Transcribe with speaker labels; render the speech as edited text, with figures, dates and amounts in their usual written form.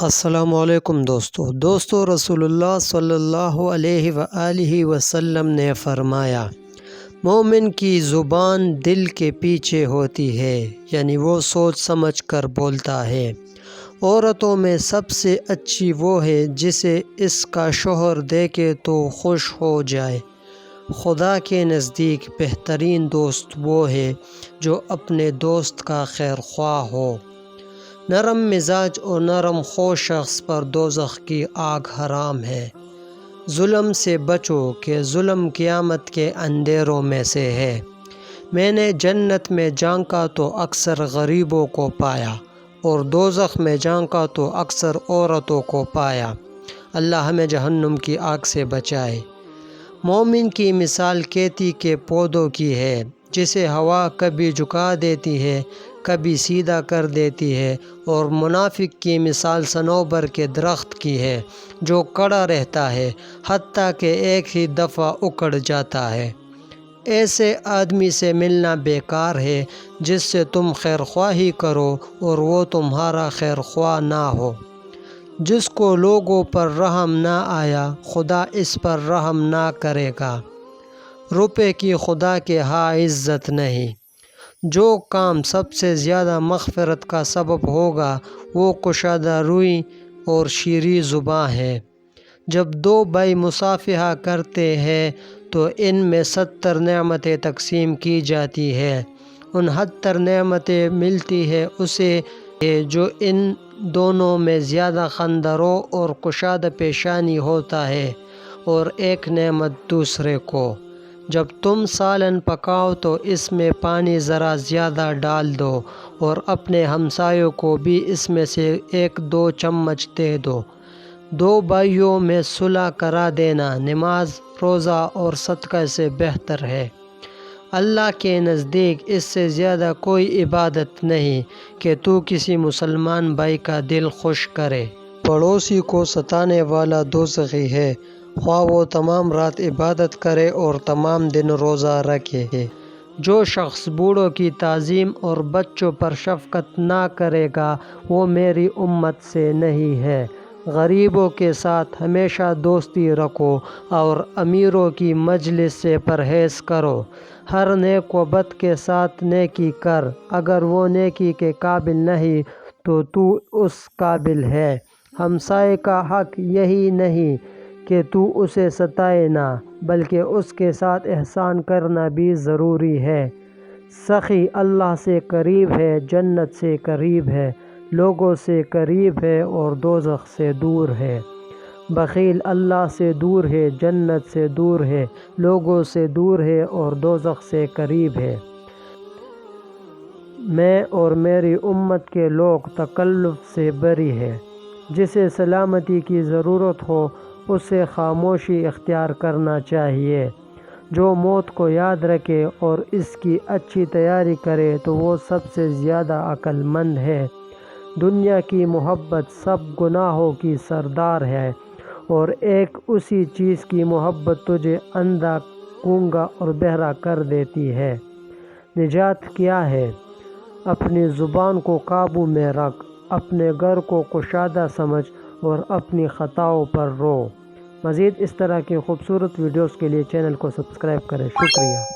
Speaker 1: السلام علیکم دوستو رسول اللہ صلی اللہ علیہ وآلہ وسلم نے فرمایا، مومن کی زبان دل کے پیچھے ہوتی ہے، یعنی وہ سوچ سمجھ کر بولتا ہے۔ عورتوں میں سب سے اچھی وہ ہے جسے اس کا شوہر دیکھے تو خوش ہو جائے۔ خدا کے نزدیک بہترین دوست وہ ہے جو اپنے دوست کا خیر خواہ ہو۔ نرم مزاج اور نرم خو شخص پر دوزخ کی آگ حرام ہے۔ ظلم سے بچو کہ ظلم قیامت کے اندھیروں میں سے ہے۔ میں نے جنت میں جھانکا تو اکثر غریبوں کو پایا، اور دوزخ میں جھانکا تو اکثر عورتوں کو پایا۔ اللہ ہمیں جہنم کی آگ سے بچائے۔ مومن کی مثال کھیتی کے پودوں کی ہے، جسے ہوا کبھی جھکا دیتی ہے، کبھی سیدھا کر دیتی ہے، اور منافق کی مثال صنوبر کے درخت کی ہے، جو کڑا رہتا ہے حتیٰ کہ ایک ہی دفعہ اکھڑ جاتا ہے۔ ایسے آدمی سے ملنا بیکار ہے جس سے تم خیر خواہی کرو اور وہ تمہارا خیر خواہ نہ ہو۔ جس کو لوگوں پر رحم نہ آیا، خدا اس پر رحم نہ کرے گا۔ روپے کی خدا کے ہاں عزت نہیں۔ جو کام سب سے زیادہ مغفرت کا سبب ہوگا وہ کشادہ روئی اور شیریں زباں ہے۔ جب دو بھائی مصافحہ کرتے ہیں تو ان میں 70 نعمتیں تقسیم کی جاتی ہیں۔ 69 نعمتیں ملتی ہیں اسے جو ان دونوں میں زیادہ خندرو اور کشادہ پیشانی ہوتا ہے، اور ایک نعمت دوسرے کو۔ جب تم سالن پکاؤ تو اس میں پانی ذرا زیادہ ڈال دو، اور اپنے ہمسایوں کو بھی اس میں سے 1-2 چمچ دے دو۔ دو بھائیوں میں صلح کرا دینا نماز، روزہ اور صدقہ سے بہتر ہے۔ اللہ کے نزدیک اس سے زیادہ کوئی عبادت نہیں کہ تو کسی مسلمان بھائی کا دل خوش کرے۔ پڑوسی کو ستانے والا دوزخی ہے، خواہ وہ تمام رات عبادت کرے اور تمام دن روزہ رکھے۔ جو شخص بوڑھوں کی تعظیم اور بچوں پر شفقت نہ کرے گا وہ میری امت سے نہیں ہے۔ غریبوں کے ساتھ ہمیشہ دوستی رکھو اور امیروں کی مجلس سے پرہیز کرو۔ ہر نیک و بد کے ساتھ نیکی کر، اگر وہ نیکی کے قابل نہیں تو اس قابل ہے۔ ہمسائے کا حق یہی نہیں کہ تو اسے ستائے نہ، بلکہ اس کے ساتھ احسان کرنا بھی ضروری ہے۔ سخی اللہ سے قریب ہے، جنت سے قریب ہے، لوگوں سے قریب ہے اور دوزخ سے دور ہے۔ بخیل اللہ سے دور ہے، جنت سے دور ہے، لوگوں سے دور ہے اور دوزخ سے قریب ہے۔ میں اور میری امت کے لوگ تکلف سے بری ہیں۔ جسے سلامتی کی ضرورت ہو اسے خاموشی اختیار کرنا چاہیے۔ جو موت کو یاد رکھے اور اس کی اچھی تیاری کرے تو وہ سب سے زیادہ عقل مند ہے۔ دنیا کی محبت سب گناہوں کی سردار ہے، اور ایک اسی چیز کی محبت تجھے اندھا، گونگا اور بہرا کر دیتی ہے۔ نجات کیا ہے؟ اپنی زبان کو قابو میں رکھ، اپنے گھر کو کشادہ سمجھ اور اپنی خطاؤں پر رو۔ مزید اس طرح کی خوبصورت ویڈیوز کے لیے چینل کو سبسکرائب کریں۔ شکریہ۔